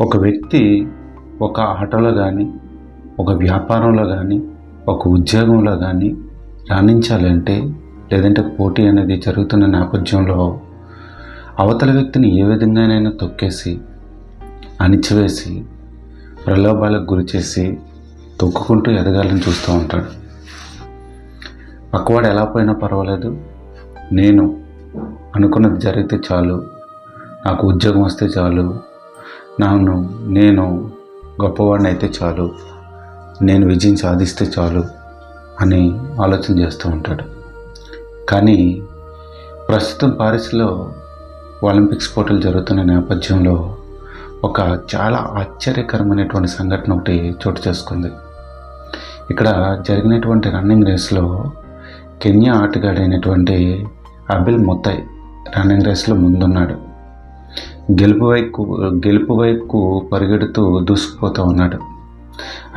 ఒక వ్యక్తి ఒక ఆటలో కానీ, ఒక వ్యాపారంలో కానీ, ఒక ఉద్యోగంలో కానీ రాణించాలంటే, లేదంటే పోటీ అనేది జరుగుతున్న నేపథ్యంలో అవతల వ్యక్తిని ఏ విధంగానైనా తొక్కేసి, అణిచివేసి, ప్రలోభాలకు గురిచేసి తొక్కుకుంటూ ఎదగాలని చూస్తూ ఉంటాడు. పక్కవాడు ఎలా పోయినా పర్వాలేదు, నేను అనుకున్నది జరిగితే చాలు, నాకు ఉద్యోగం వస్తే చాలు, నేను గొప్పవాడిని అయితే చాలు, నేను విజయం సాధిస్తే చాలు అని ఆలోచన చేస్తూ ఉంటాడు. కానీ ప్రస్తుతం పారిస్లో ఒలింపిక్స్ పోటీలు జరుగుతున్న నేపథ్యంలో ఒక చాలా ఆశ్చర్యకరమైనటువంటి సంఘటన ఒకటి చోటు చేసుకుంది. ఇక్కడ జరిగినటువంటి రన్నింగ్ రేస్లో కెన్యా ఆటగాడైనటువంటి అబిల్ ముతాయ్ రన్నింగ్ రేస్లో ముందున్నాడు. గెలుపు వైపుకు పరిగెడుతూ దూసుకుపోతూ ఉన్నాడు.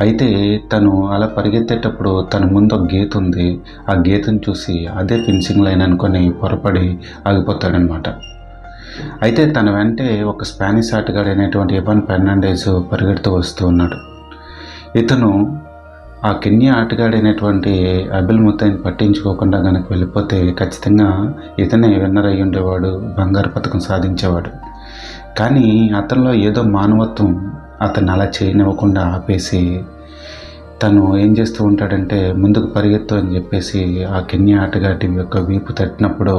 అయితే తను అలా పరిగెత్తేటప్పుడు తన ముందు ఒక గీత ఉంది. ఆ గీతను చూసి అదే ఫినిషింగ్ లైన్ అనుకొని పొరపడి ఆగిపోతాడనమాట. అయితే తన వెంటే ఒక స్పానిష్ ఆటగాడైనటువంటి ఇవాన్ ఫెర్నాండెజ్ పరిగెడుతూ వస్తూ ఉన్నాడు. ఇతను ఆ కెన్యా ఆటగాడైనటువంటి అబిల్ ముతాయ్ని పట్టించుకోకుండా కనుక వెళ్ళిపోతే ఖచ్చితంగా ఇతనే విన్నర్ అయ్యి ఉండేవాడు, బంగారు పథకం సాధించేవాడు. కానీ అతనిలో ఏదో మానవత్వం అతన్ని అలా చేయనివ్వకుండా ఆపేసి తను ఏం చేస్తూ ఉంటాడంటే, ముందుకు పరిగెత్తు అని చెప్పేసి ఆ కెన్యా ఆటగాడి యొక్క వీపు తట్టినప్పుడు,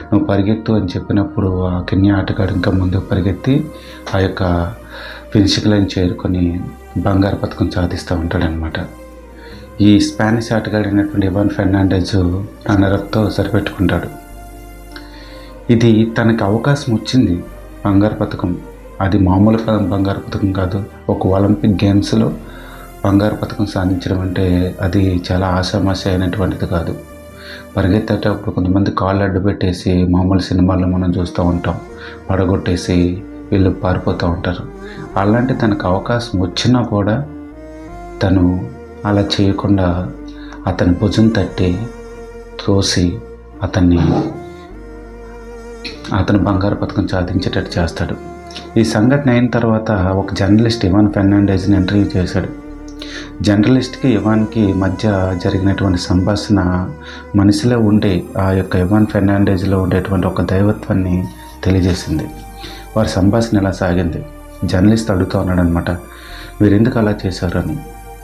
నువ్వు పరిగెత్తు అని చెప్పినప్పుడు ఆ కెన్యా ఆటగాడు ఇంకా ముందుకు పరిగెత్తి ఆ యొక్క ఫినిషింగ్ లైన్ చేరుకొని బంగారు పథకం సాధిస్తూ ఉంటాడనమాట. ఈ స్పానిష్ ఆటగాడైనటువంటి ఇవాన్ ఫెర్నాండెజ్ రన్నరప్తో సరిపెట్టుకుంటాడు. ఇది తనకు అవకాశం వచ్చింది, బంగారు పథకం. అది మామూలు బంగారు పథకం కాదు. ఒక ఒలింపిక్ గేమ్స్లో బంగారు పథకం సాధించడం అంటే అది చాలా ఆషామాషి అయినటువంటిది కాదు. పరిగెత్తేటప్పుడు కొంతమంది కాళ్ళు అడ్డు పెట్టేసి, మామూలు సినిమాల్లో మనం చూస్తూ ఉంటాం, పడగొట్టేసి వీళ్ళు పారిపోతూ ఉంటారు. అలాంటి తనకు అవకాశం వచ్చినా కూడా తను అలా చేయకుండా అతని భుజం తట్టి తోసి అతను బంగారు పథకం సాధించేటట్టు చేస్తాడు. ఈ సంఘటన అయిన తర్వాత ఒక జర్నలిస్ట్ ఇవాన్ ఫెర్నాండెజ్ని ఇంటర్వ్యూ చేశాడు. జర్నలిస్ట్కి ఇవాన్కి మధ్య జరిగినటువంటి సంభాషణ మనసులో ఉండే ఆ యొక్క ఇవాన్ ఫెర్నాండెజ్లో ఉండేటువంటి ఒక దైవత్వాన్ని తెలియజేసింది. వారి సంభాషణ ఎలా సాగింది. జర్నలిస్ట్ అడుగుతూ ఉన్నాడు అనమాట, మీరు ఎందుకు అలా చేశారు అని.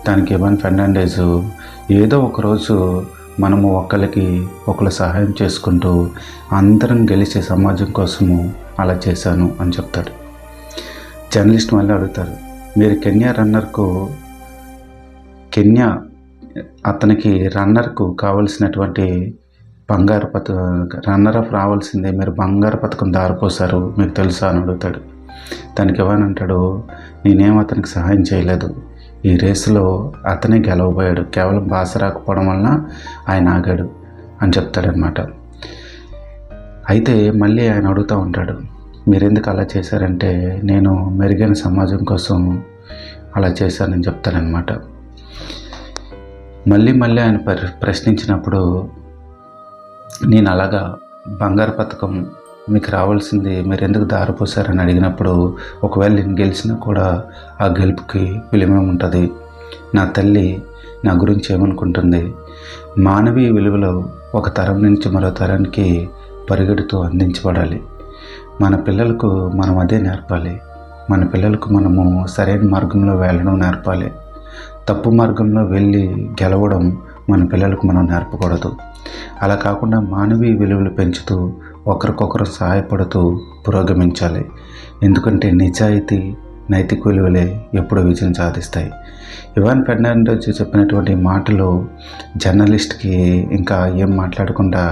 దానికి ఇవాన్ ఫెర్నాండెజ్, ఏదో ఒకరోజు మనము ఒకరు సహాయం చేసుకుంటూ అందరం గెలిచే సమాజం కోసము అలా చేశాను అని చెప్తాడు. జర్నలిస్ట్ మళ్ళీ అడుగుతారు, మీరు అతనికి రన్నర్కు కావలసినటువంటి బంగారు రన్నర్ అప్ రావాల్సిందే, మీరు బంగారు పథకం దారిపోసారు, మీకు తెలుసా అని అడుగుతాడు. దానికి ఇవాన్ అంటాడు, నేనేం అతనికి సహాయం చేయలేదు, ఈ రేసులో అతనే గెలవబోయాడు, కేవలం భాష రాకపోవడం వలన ఆయన ఆగాడు అని చెప్తాడనమాట. అయితే మళ్ళీ ఆయన అడుగుతూ ఉంటాడు, మీరెందుకు అలా చేశారంటే, నేను మెరుగైన సమాజం కోసం అలా చేశానని చెప్తాడనమాట. మళ్ళీ ఆయన ప్రశ్నించినప్పుడు, నేను అలాగా బంగారు పథకం మీకు రావాల్సింది మీరు ఎందుకు దారిపోసారని అడిగినప్పుడు, ఒకవేళ నేను గెలిచినా కూడా ఆ గెలుపుకి విలువేముంటుంది, నా తల్లి నా గురించి ఏమనుకుంటుంది, మానవీయ విలువలు ఒక తరం నుంచి మరో తరానికి పరిగెడుతూ అందించబడాలి. మన పిల్లలకు మనం అదే నేర్పాలి. మన పిల్లలకు మనము సరైన మార్గంలో వెళ్ళడం నేర్పాలి. తప్పు మార్గంలో వెళ్ళి గెలవడం మన పిల్లలకు మనం నేర్పకూడదు. అలా కాకుండా మానవీయ విలువలు పెంచుతూ ఒకరికొకరు సహాయపడుతూ పురోగమించాలి. ఎందుకంటే నిజాయితీ, నైతిక విలువలే ఎప్పుడూ విజయం సాధిస్తాయి. ఇవాన్ ఫెర్నాండెజ్ చెప్పినటువంటి మాటలు జర్నలిస్ట్కి ఇంకా ఏం మాట్లాడకుండా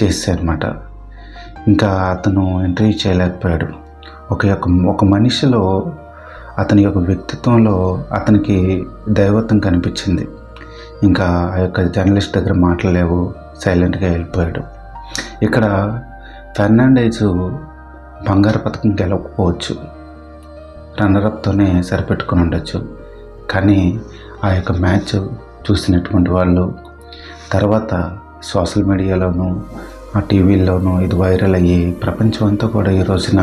చేశారన్నమాట. ఇంకా అతను ఇంటర్వ్యూ చేయలేకపోయాడు. ఒక మనిషిలో, అతని యొక్క వ్యక్తిత్వంలో అతనికి దైవత్వం కనిపించింది. ఇంకా ఆ యొక్క జర్నలిస్ట్ దగ్గర మాట్లాడలేవు, సైలెంట్గా వెళ్ళిపోయాడు. ఇక్కడ ఫెర్నాండెజ్ బంగారు పథకం గెలవకపోవచ్చు, రన్నరప్తోనే సరిపెట్టుకుని ఉండొచ్చు. కానీ ఆ యొక్క మ్యాచ్ చూసినటువంటి వాళ్ళు తర్వాత సోషల్ మీడియాలోనూ ఆ టీవీల్లోనూ ఇది వైరల్ అయ్యి ప్రపంచం అంతా కూడా ఈ రోజున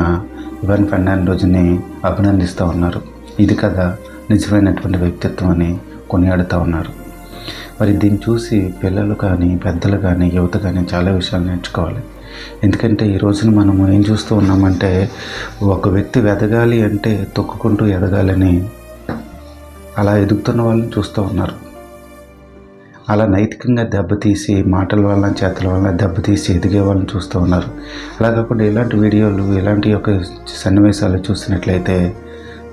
ఇవాన్ ఫెర్నాండెజ్ని అభినందిస్తూ ఉన్నారు. ఇది కదా నిజమైనటువంటి వ్యక్తిత్వం అని కొనియాడుతూ ఉన్నారు. మరి దీన్ని చూసి పిల్లలు కానీ, పెద్దలు కానీ, యువత కానీ చాలా విషయాలు నేర్చుకోవాలి. ఎందుకంటే ఈ రోజున మనం ఏం చూస్తూ ఉన్నామంటే, ఒక వ్యక్తి ఎదగాలి అంటే తొక్కుకుంటూ ఎదగాలని అలా ఎదుగుతున్న వాళ్ళని చూస్తూ ఉన్నారు. అలా నైతికంగా దెబ్బతీసి, మాటల వలన, చేతల వలన దెబ్బతీసి ఎదిగే వాళ్ళని చూస్తూ ఉన్నారు. అలా కాకుండా ఇలాంటి వీడియోలు, ఇలాంటి యొక్క సన్నివేశాలు చూసినట్లయితే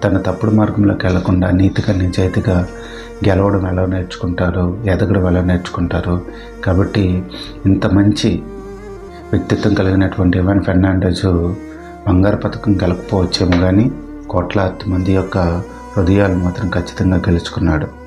తన తప్పుడు మార్గంలోకి వెళ్లకుండా నీతిగా, నిజాయితీగా గెలవడం ఎలా నేర్చుకుంటారు, ఎదగడం ఎలా నేర్చుకుంటారు. కాబట్టి ఇంత మంచి వ్యక్తిత్వం కలిగినటువంటి ఇవాన్ ఫెర్నాండెజ్ బంగారు పథకం గెలకపోవచ్చేమో కానీ కోట్లాది మంది యొక్క హృదయాలు మాత్రం ఖచ్చితంగా గెలుచుకున్నాడు.